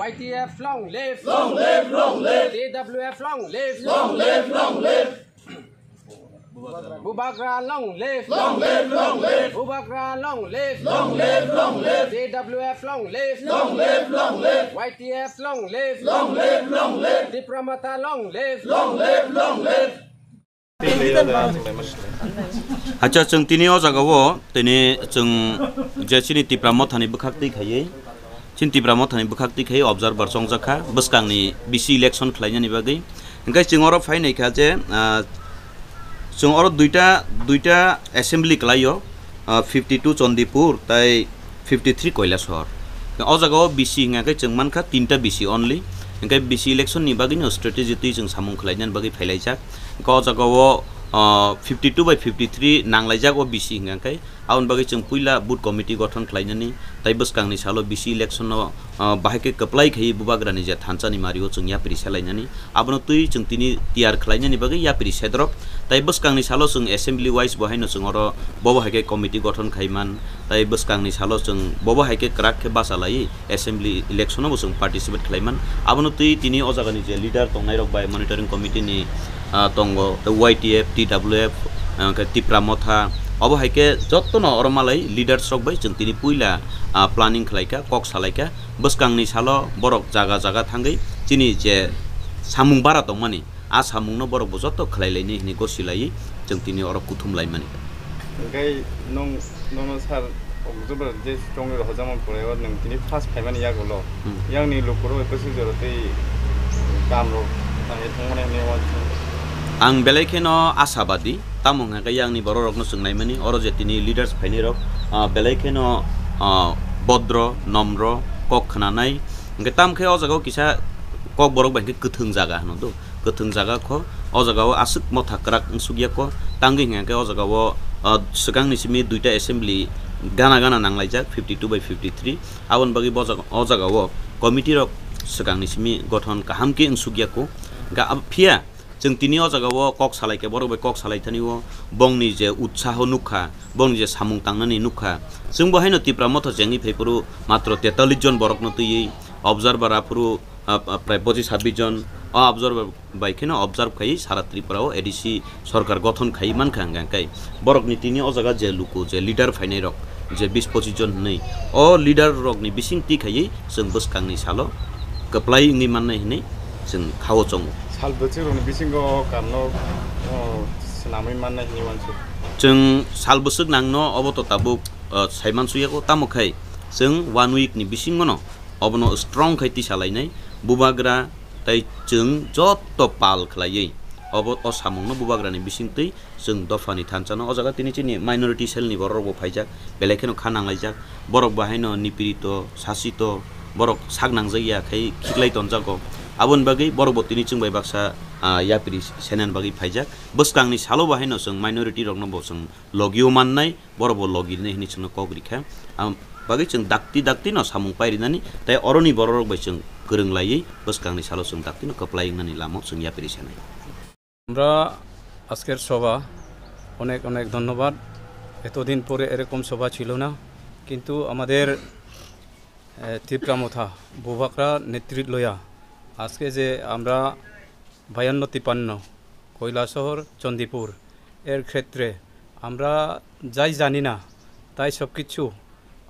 YTF long live, TWF long live, Bubagra long live, Bubagra long live, TWF long live, YTF long live, Dipramata long live. Acha chung tini o jaga wo tini chung jesini tipramo thani bukhakti khayei chin tipramo thani bukhakti khayei observer songjaka buskangni BC election khlainani bagai enkai chung oro fainai kha je chung oro duita assembly klaio 52 Chandipur tai 53 Kailasahar o jaga o BC ngakai chung mankha tinta BC only enkai BC election ni bagai no strategy tui chung samung khlainan bagai phailaichak ko jaga wo 52/53 नांगलाइजाक ओ BC हिंगांkai आउन बागै जों पुइला booth committee गठन खालायनानै ताइ बसकांनि सालो BC election बाहायके कप्लाइ खै बुबाग्रानि जे थानसानि Mario जों यापिरि सालायनानै आबनो तुइ जों तिनि तियार खालायनानै बागै यापिरि सेद्रक ताइ बसकांनि सालो जों एसेम्बली वाइज बहायनो जों अर बबो हायके कमिटि गठन खाइमान ताइ बसकांनि सालो जों बबो हायके क्राक के बासालाय एसेम्बली इलेक्शनाव जों पार्टिसिपेट खालायमान आबनो तुइ तिनि अजागानि जे लिडार तंनाय रक बाय मनिटरिं कमिटिनि तंगो YTF TWF तिप्रामथा अब हायके जत्तनो अरमालै लिडार्स रक बाय जों तिनि पुइला प्लानिंग खालायका कक सालायका बसकांनि सालो बरक जागा जागा थांगै तिनि जे सामुं बारा दंमानि आ सामुंनो बरक बजत्त खालायलायनि हिनि गसिलायै जों तिनि अर कुथुमलायमानि ओंखाय नों सार जोबोर जे स्ट्रंग हजामन परेव नों तिनि फार्स्ट फाइमानि यागोल यांनि लुकुरो एपसि जरतै कामरो थांगे थांमाने नेवा आं बेलायखेनो आशाबादी तामुंगा यांनि बर रकनो सोंनायमानि अर जे तिनि लिडार्स फाइनि रक बेलायखेनो भद्र नम्र कक खनानाय ओंगे तामखे अ जागाव किसा कक बरक बायके गोथों जागा हनदो गोथों जागा ख अ जागाव आसुक मथाक्राक सुगिया क तांगि हिंगाके अ जागाव सिगांनि सिमि दुइटा एसेम्बली गाना नांलायजाक 52/53 आवन बागि अ जागाव कमिटि रक सिगांनि सिमि गठन काहामके सुगिया को गा फिया जों तिनि अ जागाव कक सालायके बरक बाय कक सालायथानिव बंगनि जे उत्साह नुखा बंगनि जे सामुं तांनानि नुखा जों बहायनो तिप्रामथ जेंनि फैपुरु मात्र 43 जन बरकनो तुयै ऑब्जर्वर आपुरु प्राय 25-26 जन ऑब्जर्वर बायखेनो ऑब्जर्व खाइ सारा त्रिपुराव एडिसी सरकार गठन खाइ मानखा गांकाय बरकनि तिनि अ जागा जे लुकु जे लिडार फाइनाय रक जे 20-25 जन नै अ लिडार रकनि बिसिंति खाइ जों बसकांनि सालो कप्लाइ इंनि माननाय हिनै जों खाव चंगो साल बोसोरनि बिसिंगो कामनो नामै माननाय हिनि वानसु जों साल बोसोर नांनो अबत ताबु साइमान सुयाको तामखाय जों 1 वीक नि बिसिंगनो अबनो स्ट्रंग खायति सालायनाय बुबाग्रा ताइ जों जत्त पाल खलायै अब असामुंनो बुबाग्रानि बिसिंतै जों दफानि थानसानो अजागा तिनि चिनि माइनरिटी सेलनि बररबो फाइजाक बेलेखेनो खानांलायजाक बरक बाहायनो निपिरितो सासितो बरक सागनांजाया खाय खिगलाय तनजागो आबन बागै बरबतिनि चंबाय बाक्सा यापिरि सेनान बागै फाइजाक बसकांनि सालो बाहायनो जों माइनरिटी रकनो बसं लगियो माननाय बरबो लगिने हिनि चंनो कग्रिखा बागै जों दाक्ति न सामुं पाइरिनानि ताय अरनि बररक बाय जों गोरोंलायै बसकांनि सालो जों दाक्ति न कप्लायनानि लामाव जों यापिरि सेनाय আমরা আজকের সভা অনেক ধন্যবাদ এতদিন পরে এরকম সভা ছিল না কিন্তু আমাদের তিপ্রামথা বুবাগ্রা নেতৃত্ব লয়া আজকে যে আমরা 52-53 কৈলাসহর চণ্ডীপুর এর ক্ষেত্রে আমরা যাই জানি না তাই সব কিছু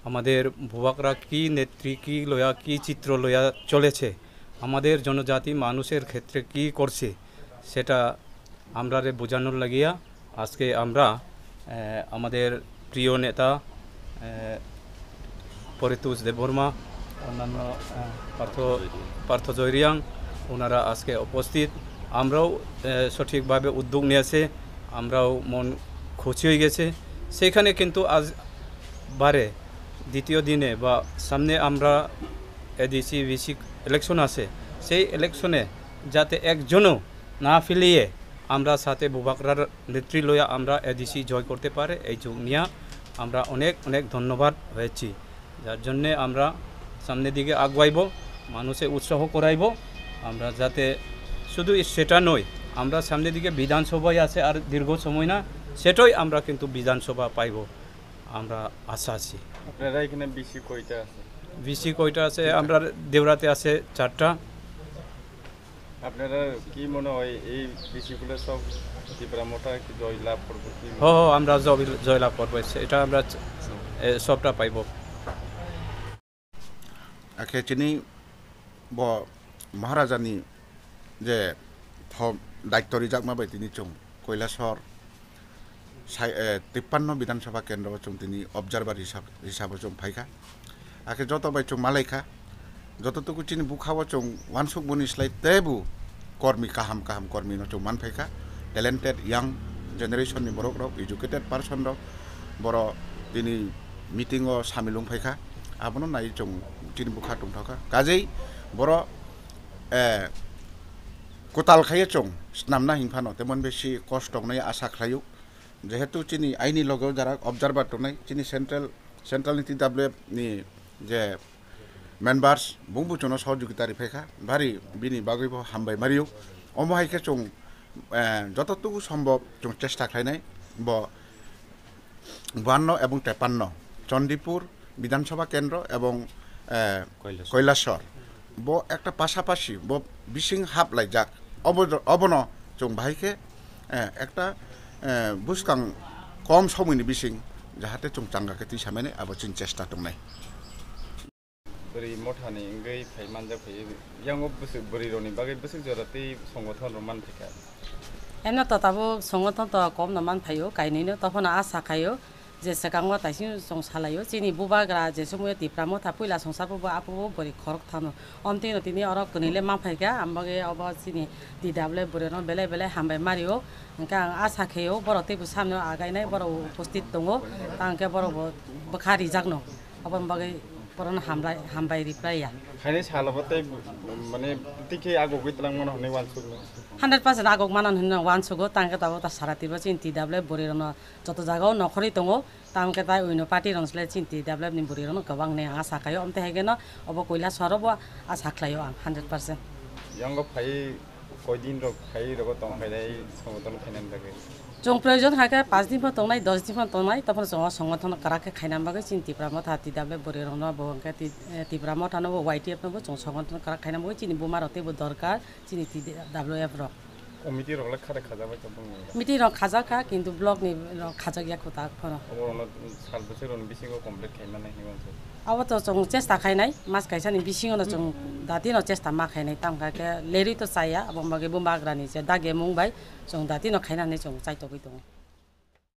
আমাদের বুবাগ্রা কি নেত্রী কি লয়া কি চিত্র লয়া চলেছে আমাদের জনজাতি মানুষের ক্ষেত্রে কি করছে সেটা আমরা বোঝানোর লাগিয়া আজকে আমরা আমাদের প্রিয় নেতা পরিতোষ দেববর্মা অন্যান্য পার্থ জয়রিয়াং ওনারা আজকে উপস্থিত আমরাও সঠিকভাবে উদ্যোগ নিয়েছে আমরাও মন খুশি হয়ে গেছে সেখানে কিন্তু আজ বারে দ্বিতীয় দিনে বা সামনে আমরা এডিসি ভিসি ইলেকশন আছে সেই ইলেকশনে যাতে একজনও না ফেলিয়ে আমরা সাথে বুবাগ্রার নেতৃত্ব লয়া আমরা এডিসি জয় করতে পারে এই যুগ নিয়ে আমরা অনেক ধন্যবাদ হয়েছি যার জন্য আমরা সামনের দিকে আগাইব মানুষে উৎসাহ করাইব আমরা যাতে শুধু সেটা নয় আমরা সামনের দিকে বিধানসভায় আছে আর দীর্ঘ সময় না সেটাই আমরা কিন্তু বিধানসভা পাইব আমরা আশা আছি আপনারা এখানে বেশি কয়টা আছে বিসি কয়টা আছে আমরা দেওরাতে আছে 4টা আপনারা কি মনে হয় এই বিষয়গুলো সব ত্রিপুরা মোটা কি জয়লাভ করবো কি আমরা জয়লাভ করবো এটা আমরা সবটা পাইব আখে চিনি ব মহারাজানি যে দায়িত্ব রিজাক মাবাই তিনি চং কৈলাসর 53 বিধানসভা কেন্দ্র চং তিনি অবজারভার হিসাবে চং ফাইখা আখে যত বাই চং মালাইখা যতটুকু চিনি বুখাবো চং ওয়ানসুক বনিসলাই তেবু কর্মী কাহাম কর্মী চং মান ফাইখা ট্যালেন্টেড ইয়াং জেনারেশননি বরক রক এডুকেটেড পার্সন রক বড় তিনি মিটিংও সামিলুং ফাইখা আবনো নাই চং চিনি বুখা টং থাকা কাজেই বড় কোতাল খাইয়ে চং নামনা হিংফানো তেমন বেশি কষ্ট নাই আশা খাইও যেহেতু চিনি আইনি লগেও যারা অবজারভার টনাই চিনি সেন্ট্রাল নীতি ডাব্লিউএফ নি যে মেম্বার্স বুংবুচনো সহযোগিতা রিফাইখা ভারি বিনি বাগৈব হামবাই মারিও অমহাইকে চং যতটুকু সম্ভব চং চেষ্টা খাইনাই 52 এবং 53 চণ্ডীপুর বিধানসভা কেন্দ্র এবং কৈলাসর ব একটা পাশাপাশি ব বিশিং হাপ লাই যাক অবন চং ভাইকে একটা বুসকাং কম সময়নি বিশিং যাহাতে চং চাঙ্গাকে তুই সামেনে আবার চিন চেষ্টা দंनाय বরি মঠানি গৈ ফাই মানজা ফাই ইয়াঙ্গ বসে বরি রনি বাগে বসে জরাতে সংগঠন রমান ফিকা এনে তো তাবো সংগঠন তো কম নমান ফাইও কাইনিনো তখন আশা খাইও যে সেকাংwa তাইসিন সংসালাयो চিনি বুবাগ্রা যে সময় তিপ্রামো থাপুইলা সংসারবো আপু বরি খরক থানো অন্তিনো তিনি অরক কনিলে মাফাইকা আমবাগে অব চিনি দিদাবলে বরেনো বেলে হামবাই মারিও এনকা আশা খাইও বরতেबो সামনে আগাইনাই বড় উপস্থিত দङ তাंके बड़ बखारि जागनो अबन बागे बरन हामबाय रिप्लाइया खायने सालाबताय माने तिखे आगो गइतलां मन हने वानसुग 100% आगो मानन हन वानसुगो तांके ताबो ता सारातिबो चिन्ति दाबले बरिरन जत जागाव नखरि दङ तांके ता उइनो पार्टी रंसले चिन्ति दाबले नि बरिरन गोबां ने आशा खायो अमते हेगेन अब कइला सरबो आशा खायो आं 100% यांग फाइ কয়দিন রক খাই রক তং খাইলাই সংগঠন খাইনান থাকে जों प्रयोजन हाके 5 दिन तंनाय 10 दिन तंनाय तपन जों संगठन कराके खाइनाम बागे चिन्ति प्राम थाति दाबले बरिरन बंके ति प्राम थानो वाइटिएफ नो जों संगठन करा खाइनाम बागे चिनि बुमारते बो दरकार चिनि ति डब्ल्यूएफ रो कमिटी रगला खारे खाजाबाय त बुङो मिटि र खाजाका किन्तु ब्लक नि खाजागिया खोता फनो अबन साल बोसोरन बिसिङो कमप्लिट खाइनानै हिवानसो अब त जों चेष्टा खाइनाय मास खाइसानि बिसिङो जों दातिनो चेष्टा मा खाइनाय तामकाके लेरि त चाया अब मगे बुमाग्रानि जे दागे मुंबाय जों दातिनो खाइनानै जों चाइतो गइदों